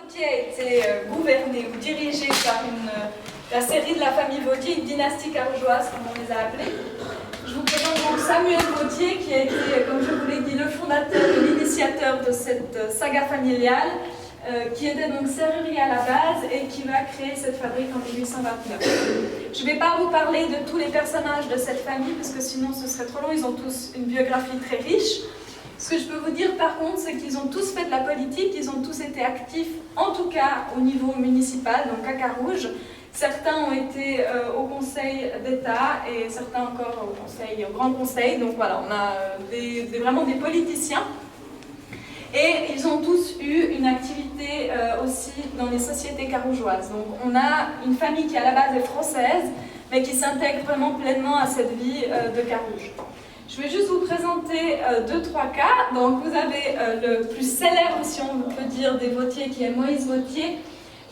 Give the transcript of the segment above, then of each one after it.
Vautier a été gouverné ou dirigé par la série de la famille Vautier, une dynastie carougeoise, comme on les a appelés. Je vous présente donc Samuel Vautier, qui a été, comme je vous l'ai dit, le fondateur et l'initiateur de cette saga familiale, qui était donc serrurier à la base et qui va créer cette fabrique en 1829. Je ne vais pas vous parler de tous les personnages de cette famille, parce que sinon ce serait trop long, ils ont tous une biographie très riche. Ce que je peux vous dire par contre, c'est qu'ils ont tous fait de la politique, ils ont tous été actifs, en tout cas au niveau municipal, donc à Carouge. Certains ont été au Conseil d'État et certains encore au Grand Conseil. Donc voilà, on a vraiment des politiciens. Et ils ont tous eu une activité aussi dans les sociétés carougeoises. Donc on a une famille qui à la base est française, mais qui s'intègre vraiment pleinement à cette vie de Carouge. Je vais juste vous présenter 2-3 cas. Donc vous avez le plus célèbre, si on peut dire, des Vautier, qui est Moïse Vautier.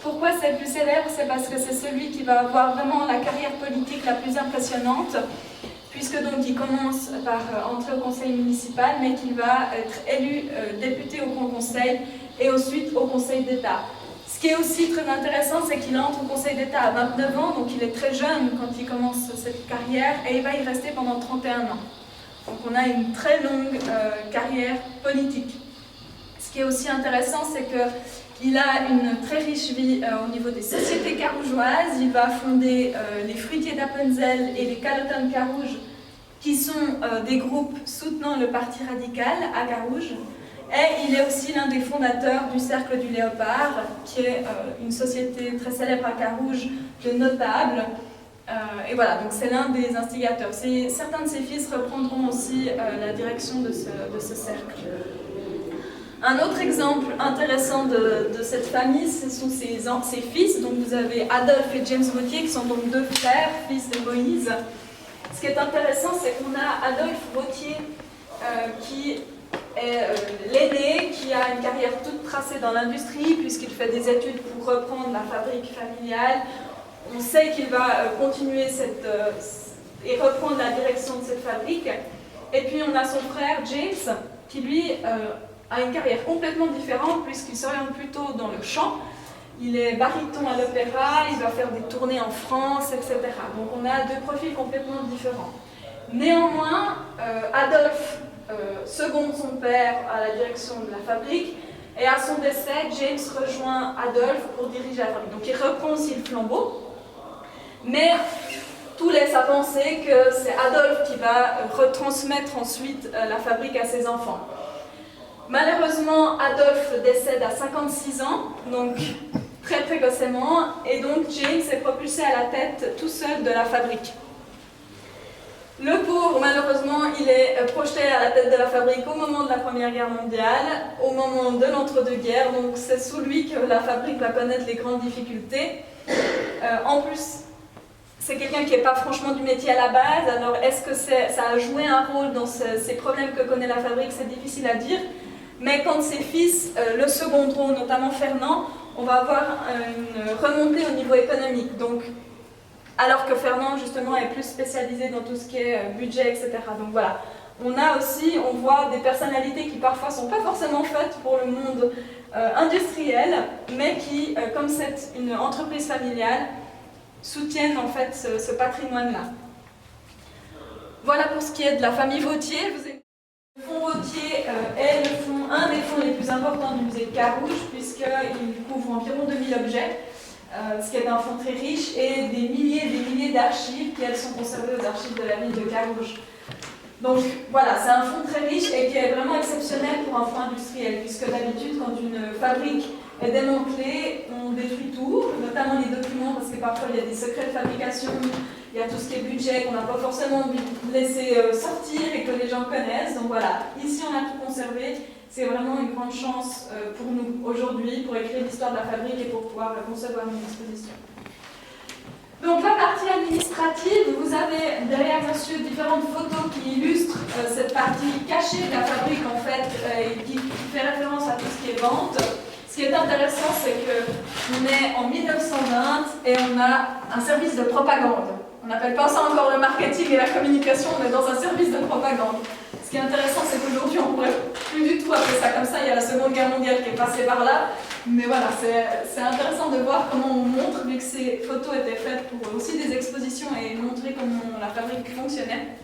Pourquoi c'est le plus célèbre? C'est parce que c'est celui qui va avoir vraiment la carrière politique la plus impressionnante, puisque donc il commence par entrer au conseil municipal, mais qu'il va être élu député au Grand Conseil et ensuite au Conseil d'État. Ce qui est aussi très intéressant, c'est qu'il entre au Conseil d'État à 29 ans, donc il est très jeune quand il commence cette carrière, et il va y rester pendant 31 ans. Donc on a une très longue carrière politique. Ce qui est aussi intéressant, c'est qu'il a une très riche vie au niveau des sociétés carougeoises. Il va fonder les Fruitiers d'Appenzell et les Calottons de Carouge, qui sont des groupes soutenant le Parti radical à Carouge. Et il est aussi l'un des fondateurs du Cercle du Léopard, qui est une société très célèbre à Carouge de notables. Et voilà, donc c'est l'un des instigateurs. Certains de ses fils reprendront aussi la direction de ce cercle. Un autre exemple intéressant de cette famille, ce sont ses fils. Donc vous avez Adolphe et James Vautier, qui sont donc deux frères, fils de Moïse. Ce qui est intéressant, c'est qu'on a Adolphe Vautier, qui est l'aîné, qui a une carrière toute tracée dans l'industrie, puisqu'il fait des études pour reprendre la fabrique familiale. On sait qu'il va continuer et reprendre la direction de cette fabrique. Et puis on a son frère James, qui lui a une carrière complètement différente, puisqu'il s'oriente plutôt dans le chant. Il est baryton à l'opéra, il va faire des tournées en France, etc. Donc on a deux profils complètement différents. Néanmoins, Adolphe seconde son père à la direction de la fabrique, et à son décès, James rejoint Adolphe pour diriger la fabrique. Donc il reprend aussi le flambeau. Mais tout laisse à penser que c'est Adolphe qui va retransmettre ensuite la fabrique à ses enfants. Malheureusement, Adolphe décède à 56 ans, donc très précocement, et donc James est propulsé à la tête tout seul de la fabrique. Le pauvre, malheureusement, il est projeté à la tête de la fabrique au moment de la Première Guerre mondiale, au moment de l'entre-deux-guerres, donc c'est sous lui que la fabrique va connaître les grandes difficultés. En plus, c'est quelqu'un qui n'est pas franchement du métier à la base, alors est-ce que ça a joué un rôle dans ces problèmes que connaît la fabrique? C'est difficile à dire, mais quand ses fils le seconderont, notamment Fernand, on va avoir une remontée au niveau économique. Donc, alors que Fernand, justement, est plus spécialisé dans tout ce qui est budget, etc. Donc voilà, on voit des personnalités qui parfois ne sont pas forcément faites pour le monde industriel, mais qui, comme c'est une entreprise familiale, soutiennent en fait ce patrimoine-là. Voilà pour ce qui est de la famille Vautier. Le fonds Vautier est un des fonds les plus importants du musée de Carouge, puisqu'il couvre environ 2000 objets, ce qui est un fonds très riche, et des milliers d'archives qui, elles, sont conservées aux archives de la ville de Carouge. Donc voilà, c'est un fonds très riche et qui est vraiment exceptionnel pour un fonds industriel, puisque d'habitude, quand une fabrique est démantelée, on détruit tout, notamment les documents, parce que parfois il y a des secrets de fabrication, il y a tout ce qui est budget qu'on n'a pas forcément envie de laisser sortir et que les gens connaissent. Donc voilà, ici on a tout conservé. C'est vraiment une grande chance pour nous aujourd'hui, pour écrire l'histoire de la fabrique et pour pouvoir concevoir une exposition. Donc la partie administrative, vous avez derrière monsieur différentes photos qui illustrent cette partie cachée de la fabrique en fait, et qui fait référence à tout ce qui est vente. Ce qui est intéressant, c'est qu'on est en 1920 et on a un service de propagande. On n'appelle pas ça encore le marketing et la communication, on est dans un service de propagande. Ce qui est intéressant, c'est qu'aujourd'hui, on pourrait plus du tout appeler ça comme ça, il y a la Seconde Guerre mondiale qui est passée par là. Mais voilà, c'est intéressant de voir comment on montre, vu que ces photos étaient faites pour aussi des expositions et montrer comment la fabrique fonctionnait.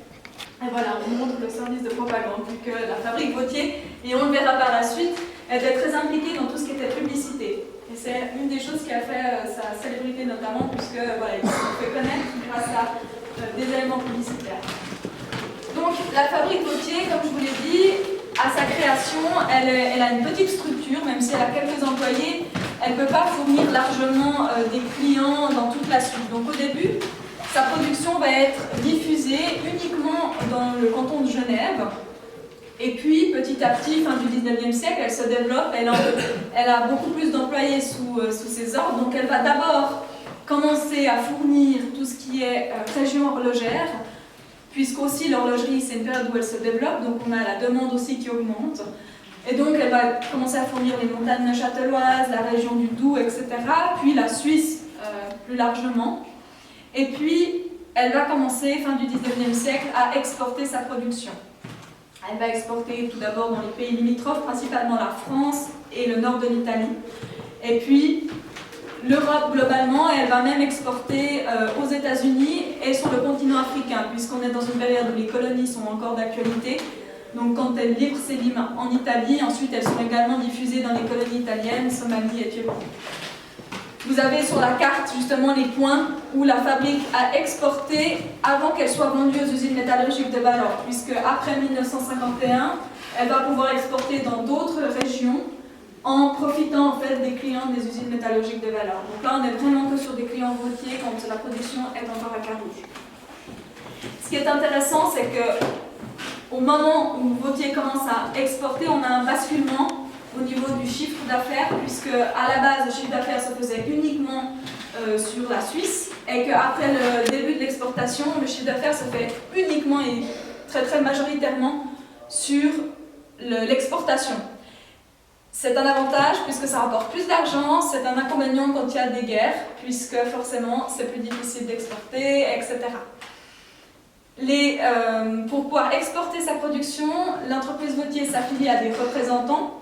Et voilà, on montre le service de propagande, vu que la fabrique Vauthier, et on le verra par la suite, était très impliquée dans tout ce qui était publicité. Et c'est une des choses qui a fait sa célébrité notamment, puisque voilà, il s'est fait connaître grâce à des éléments publicitaires. Donc la fabrique Vauthier, comme je vous l'ai dit, à sa création, elle a une petite structure, même si elle a quelques employés, elle ne peut pas fournir largement des clients dans toute la Suisse. Donc au début, sa production va être diffusée uniquement dans le canton de Genève. Et puis, petit à petit, fin du 19e siècle, elle se développe, elle a beaucoup plus d'employés sous ses ordres. Donc elle va d'abord commencer à fournir tout ce qui est région horlogère, puisqu'aussi l'horlogerie, c'est une période où elle se développe, donc on a la demande aussi qui augmente. Et donc elle va commencer à fournir les montagnes châtelloises, la région du Doubs, etc., puis la Suisse plus largement. Et puis, elle va commencer, fin du 19e siècle, à exporter sa production. Elle va exporter tout d'abord dans les pays limitrophes, principalement la France et le nord de l'Italie. Et puis, l'Europe globalement, elle va même exporter aux États-Unis et sur le continent africain, puisqu'on est dans une période où les colonies sont encore d'actualité. Donc quand elle livre ses livres en Italie, ensuite elles sont également diffusées dans les colonies italiennes, Somalie et Éthiopie. Vous avez sur la carte justement les points où la fabrique a exporté avant qu'elle soit vendue aux usines métallurgiques de Valor, puisque après 1951, elle va pouvoir exporter dans d'autres régions en profitant en fait des clients des usines métallurgiques de Valor. Donc là, on est vraiment que sur des clients Vauthier quand la production est encore à Carouge. Ce qui est intéressant, c'est que au moment où Vauthier commence à exporter, on a un basculement au niveau du chiffre d'affaires, puisque à la base, le chiffre d'affaires se faisait uniquement sur la Suisse, et qu'après le début de l'exportation, le chiffre d'affaires se fait uniquement et très très majoritairement sur l'exportation. C'est un avantage puisque ça rapporte plus d'argent, c'est un inconvénient quand il y a des guerres, puisque forcément c'est plus difficile d'exporter, etc. Pour pouvoir exporter sa production, l'entreprise Vauthier s'affilie à des représentants,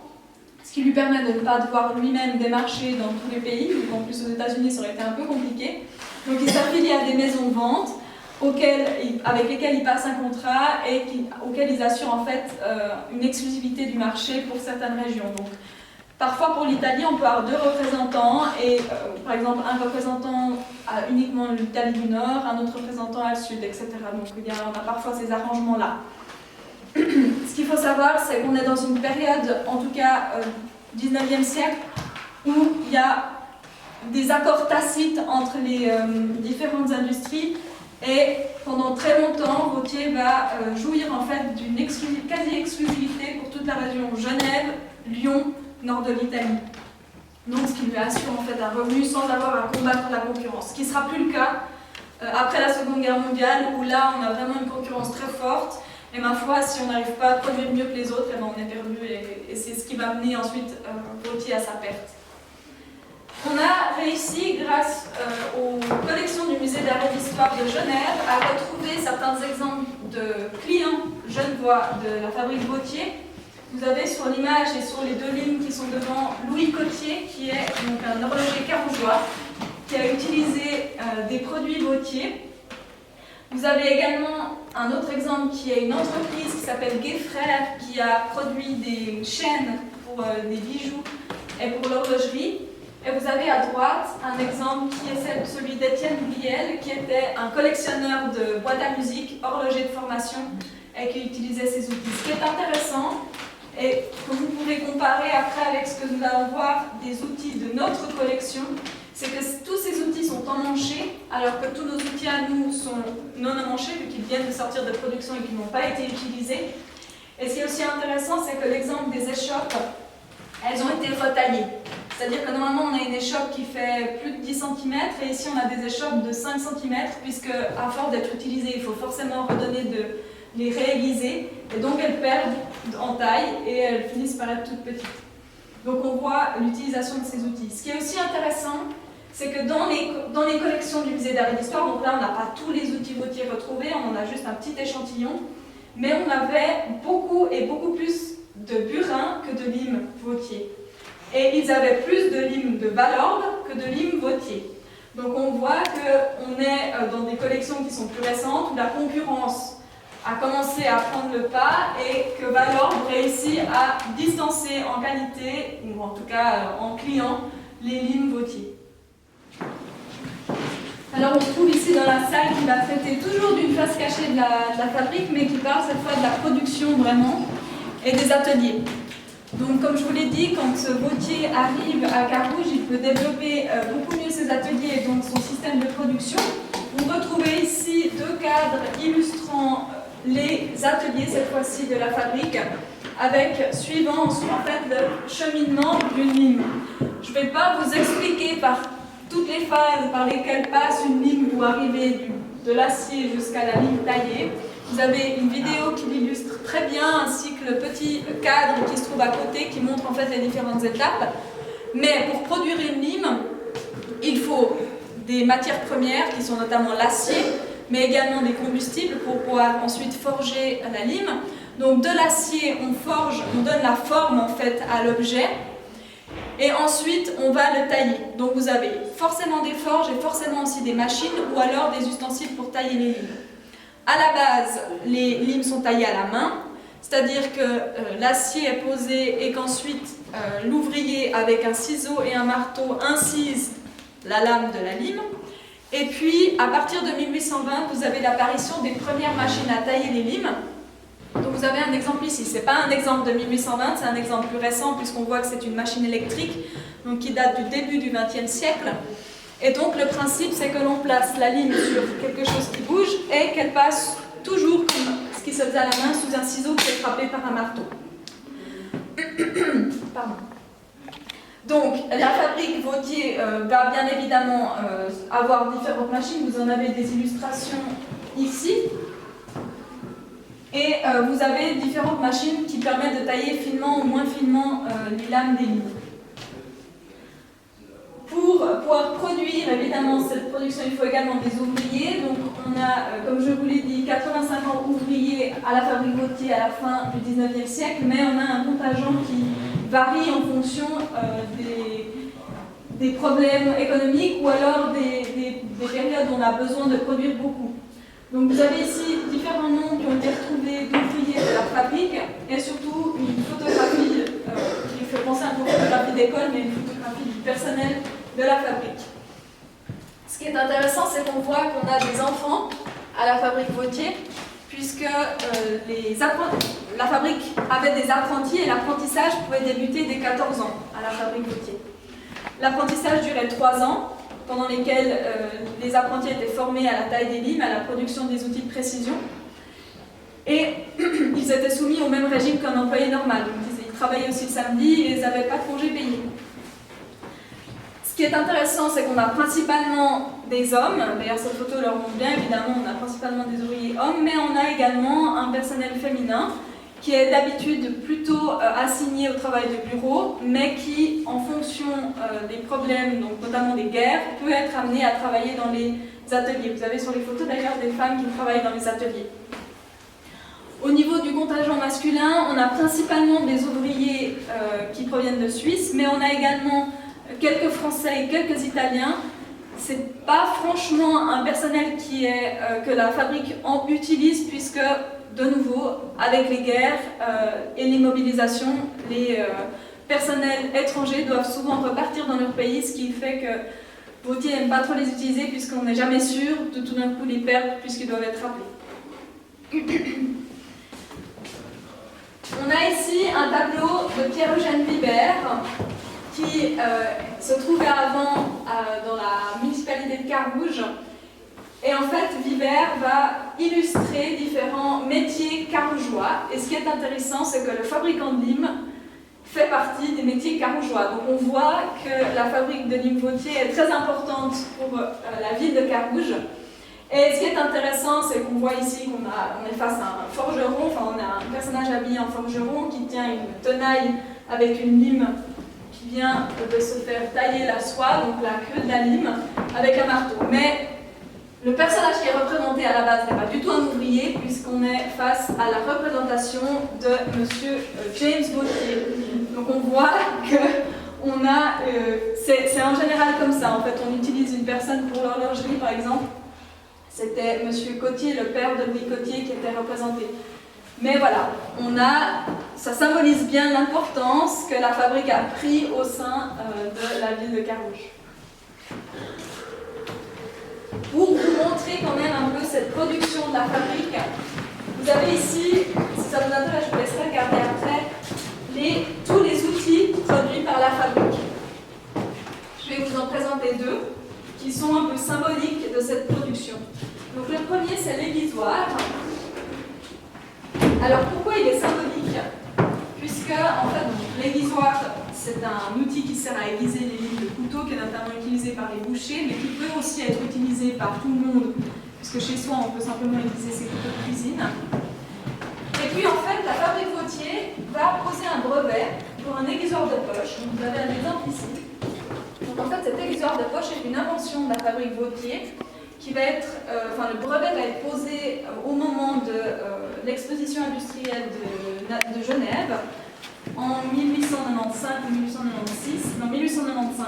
ce qui lui permet de ne pas devoir lui-même démarcher dans tous les pays, vu qu'en plus aux États-Unis ça aurait été un peu compliqué. Donc il s'affilie à des maisons de vente avec lesquelles il passe un contrat et auxquelles ils assurent en fait une exclusivité du marché pour certaines régions. Donc, parfois pour l'Italie, on peut avoir deux représentants et par exemple un représentant à uniquement l'Italie du Nord, un autre représentant à le Sud, etc. Donc on a parfois ces arrangements-là. Ce qu'il faut savoir, c'est qu'on est dans une période, en tout cas 19e siècle, où il y a des accords tacites entre les différentes industries. Et pendant très longtemps, Vauthier va jouir en fait d'une quasi-exclusivité pour toute la région Genève, Lyon, nord de l'Italie. Donc ce qui lui assure en fait un revenu sans avoir à combattre la concurrence. Ce qui ne sera plus le cas après la Seconde Guerre mondiale, où là on a vraiment une concurrence très forte. Et ma foi, si on n'arrive pas à produire mieux que les autres, eh ben, on est perdu. Et c'est ce qui va mener ensuite Vauthier à sa perte. On a réussi, grâce aux collections du Musée d'art et d'histoire de Genève, à retrouver certains exemples de clients genevois de la fabrique Vauthier. Vous avez sur l'image et sur les deux lignes qui sont devant Louis Cotier, qui est donc un horloger carougeois, qui a utilisé des produits Vauthier. Vous avez également un autre exemple qui est une entreprise qui s'appelle Gay Frères, qui a produit des chaînes pour des bijoux et pour l'horlogerie. Et vous avez à droite un exemple qui est celui d'Étienne Biel, qui était un collectionneur de boîtes à musique, horloger de formation, et qui utilisait ces outils. Ce qui est intéressant, et que vous pouvez comparer après avec ce que nous allons voir des outils de notre collection, c'est que tous ces outils sont emmanchés, alors que tous nos outils à nous sont non emmanchés, vu qu'ils viennent de sortir de production et qu'ils n'ont pas été utilisés. Et ce qui est aussi intéressant, c'est que l'exemple des échoppes, elles ont été retaillées. C'est-à-dire que normalement, on a une échoppe qui fait plus de 10 cm, et ici, on a des échoppes de 5 cm, puisque à force d'être utilisées, il faut forcément redonner de les réaiguiser, et donc elles perdent en taille, et elles finissent par être toutes petites. Donc on voit l'utilisation de ces outils. Ce qui est aussi intéressant, c'est que dans les collections du Musée d'art et d'histoire, donc là, on n'a pas tous les outils Vauthier retrouvés, on en a juste un petit échantillon, mais on avait beaucoup et beaucoup plus de burin que de lime vautier. Et ils avaient plus de lime de Valorbe que de lime vautier. Donc on voit qu'on est dans des collections qui sont plus récentes, où la concurrence a commencé à prendre le pas et que Valorbe réussit à distancer en qualité, ou en tout cas en client, les limes vautier. Alors on se trouve ici dans la salle qui va traiter toujours d'une face cachée de la fabrique, mais qui parle cette fois de la production vraiment, et des ateliers. Donc comme je vous l'ai dit, quand ce vautier arrive à Carouge, il peut développer beaucoup mieux ses ateliers et donc son système de production. Vous retrouvez ici deux cadres illustrant les ateliers, cette fois-ci de la fabrique, avec suivant en fait le cheminement d'une lime. Je ne vais pas vous expliquer par toutes les phases par lesquelles passe une lime pour arriver de l'acier jusqu'à la lime taillée. Vous avez une vidéo qui l'illustre très bien, ainsi que le petit cadre qui se trouve à côté, qui montre en fait les différentes étapes. Mais pour produire une lime, il faut des matières premières, qui sont notamment l'acier, mais également des combustibles pour pouvoir ensuite forger la lime. Donc de l'acier, on forge, on donne la forme en fait à l'objet, et ensuite on va le tailler. Donc vous avez forcément des forges et forcément aussi des machines, ou alors des ustensiles pour tailler les limes. À la base, les limes sont taillées à la main, c'est-à-dire que l'acier est posé et qu'ensuite l'ouvrier, avec un ciseau et un marteau, incise la lame de la lime. Et puis, à partir de 1820, vous avez l'apparition des premières machines à tailler les limes. Donc vous avez un exemple ici. Ce n'est pas un exemple de 1820, c'est un exemple plus récent, puisqu'on voit que c'est une machine électrique, donc qui date du début du XXe siècle. Et donc le principe, c'est que l'on place la lime sur quelque chose qui bouge et qu'elle passe toujours comme ce qui se faisait à la main sous un ciseau qui est frappé par un marteau. Pardon. Donc la fabrique Vautier va bien évidemment avoir différentes machines. Vous en avez des illustrations ici. Et vous avez différentes machines qui permettent de tailler finement ou moins finement les lames des limes. Pour pouvoir produire, évidemment, cette production, il faut également des ouvriers. Donc, on a, comme je vous l'ai dit, 85 ouvriers à la fabrique Vautier à la fin du 19e siècle, mais on a un contingent qui varie en fonction des problèmes économiques ou alors des périodes où on a besoin de produire beaucoup. Donc, vous avez ici différents noms qui ont été retrouvés d'ouvriers de la fabrique et surtout une photographie qui fait penser un peu aux photographies d'école, mais une photographie du personnel de la fabrique. Ce qui est intéressant, c'est qu'on voit qu'on a des enfants à la fabrique Vautier, puisque la fabrique avait des apprentis et l'apprentissage pouvait débuter dès 14 ans à la fabrique Vautier. L'apprentissage durait 3 ans, pendant lesquels les apprentis étaient formés à la taille des limes, à la production des outils de précision, et ils étaient soumis au même régime qu'un employé normal. Donc, ils travaillaient aussi le samedi et ils n'avaient pas de congés payés. Ce qui est intéressant, c'est qu'on a principalement des hommes, d'ailleurs cette photo leur montre bien, évidemment on a principalement des ouvriers hommes, mais on a également un personnel féminin qui est d'habitude plutôt assigné au travail de bureau, mais qui, en fonction des problèmes, donc notamment des guerres, peut être amené à travailler dans les ateliers. Vous avez sur les photos d'ailleurs des femmes qui travaillent dans les ateliers. Au niveau du contingent masculin, on a principalement des ouvriers qui proviennent de Suisse, mais on a également quelques Français et quelques Italiens. C'est pas franchement un personnel que la fabrique utilise, puisque, de nouveau, avec les guerres et les mobilisations, les personnels étrangers doivent souvent repartir dans leur pays, ce qui fait que Vautier n'aime pas trop les utiliser, puisqu'on n'est jamais sûr de tout d'un coup les perdre, puisqu'ils doivent être rappelés. On a ici un tableau de Pierre-Eugène Vibert, qui se trouvait avant dans la municipalité de Carouge. Et en fait, Vibert va illustrer différents métiers carougeois. Et ce qui est intéressant, c'est que le fabricant de limes fait partie des métiers carougeois. Donc on voit que la fabrique de limes Vautier est très importante pour la ville de Carouge. Et ce qui est intéressant, c'est qu'on voit ici qu'on est face à un forgeron, enfin on a un personnage habillé en forgeron qui tient une tenaille avec une lime qui vient de se faire tailler la soie, donc la queue de la lime, avec un marteau. Mais Le personnage qui est représenté à la base n'est pas du tout un ouvrier, puisqu'on est face à la représentation de Monsieur James Gauthier. Donc on voit que c'est en général comme ça. En fait, on utilise une personne pour l'horlogerie, par exemple. C'était Monsieur Cotier, le père de Louis Cotier, qui était représenté. Mais voilà, ça symbolise bien l'importance que la fabrique a pris au sein de la ville de Carouge. Pour vous montrer quand même un peu cette production de la fabrique, vous avez ici, si ça vous intéresse, je vous laisserai regarder après, tous les outils produits par la fabrique. Je vais vous en présenter deux, qui sont un peu symboliques de cette production. Donc le premier, c'est l'aiguisoir. Alors pourquoi il est symbolique? Puisque en fait, l'aiguisoir, c'est un outil qui sert à aiguiser les limes de couteau, qui est notamment utilisé par les bouchers, mais qui peut aussi être utilisé par tout le monde, puisque chez soi, on peut simplement aiguiser ses couteaux de cuisine. Et puis en fait, la fabrique Gauthier va poser un brevet pour un aiguisoir de poche. Vous avez un exemple ici. Donc en fait, cet aiguisoir de poche est une invention de la fabrique Gauthier, qui va être, le brevet va être posé au moment de l'exposition industrielle de Genève en 1895 ou 1896, non 1895.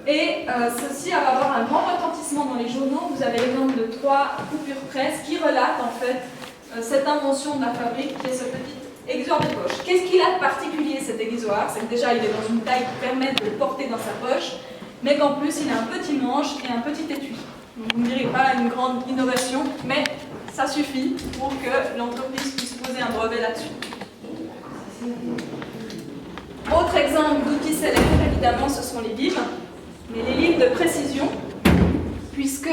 Et ceci va avoir un grand retentissement dans les journaux. Vous avez l'exemple de 3 coupures presse qui relatent en fait cette invention de la fabrique qui est ce petit aiguisoir de poche. Qu'est-ce qu'il a de particulier cet aiguisoir? C'est que déjà il est dans une taille qui permet de le porter dans sa poche, mais qu'en plus il a un petit manche et un petit étui. Donc vous ne direz pas une grande innovation, mais ça suffit pour que l'entreprise puisse poser un brevet là-dessus. Autre exemple d'outil célèbre, évidemment, ce sont les limes, mais les limes de précision, puisque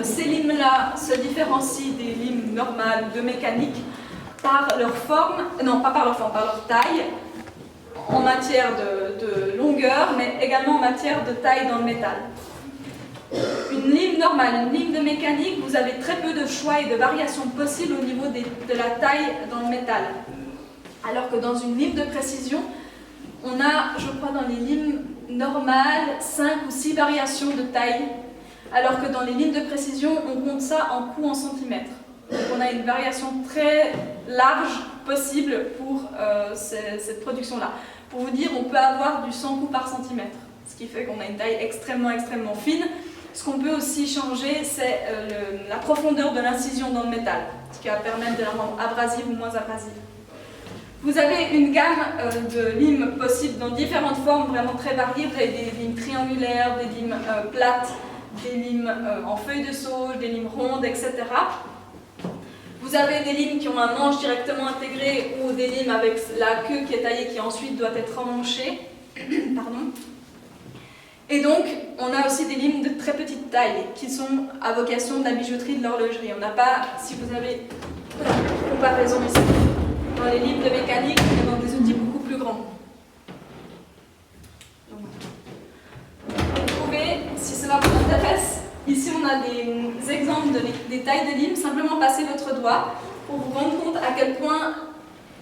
ces limes-là se différencient des limes normales de mécanique par leur forme, non pas par leur forme, par leur taille, en matière de longueur, mais également en matière de taille dans le métal. Une lime normale, une lime de mécanique, vous avez très peu de choix et de variations possibles au niveau de la taille dans le métal. Alors que dans une lime de précision, on a, je crois, dans les limes normales, 5 ou 6 variations de taille, alors que dans les limes de précision, on compte ça en coups en centimètres. Donc on a une variation très large possible pour cette production-là. Pour vous dire, on peut avoir du 100 coups par centimètre, ce qui fait qu'on a une taille extrêmement fine. Ce qu'on peut aussi changer, c'est la profondeur de l'incision dans le métal, ce qui va permettre de la rendre abrasive ou moins abrasive. Vous avez une gamme de limes possibles dans différentes formes vraiment très variées. Vous avez des limes triangulaires, des limes plates, des limes en feuilles de sauge, des limes rondes, etc. Vous avez des limes qui ont un manche directement intégré ou des limes avec la queue qui est taillée qui ensuite doit être emmanchée. Pardon. Et donc, on a aussi des limes de très petite taille qui sont à vocation de la bijouterie, de l'horlogerie. On n'a pas, si vous avez une comparaison ici, dans les limes de mécanique, on est dans des outils beaucoup plus grands. Vous trouvez, si cela vous intéresse, ici on a des exemples des tailles de limes. Simplement passez votre doigt pour vous rendre compte à quel point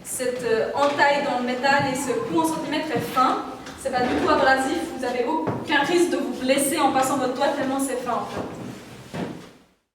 cette entaille dans le métal et ce coup en centimètres est fin. C'est pas du tout abrasif, vous n'avez aucun risque de vous blesser en passant votre doigt tellement c'est fin en fait.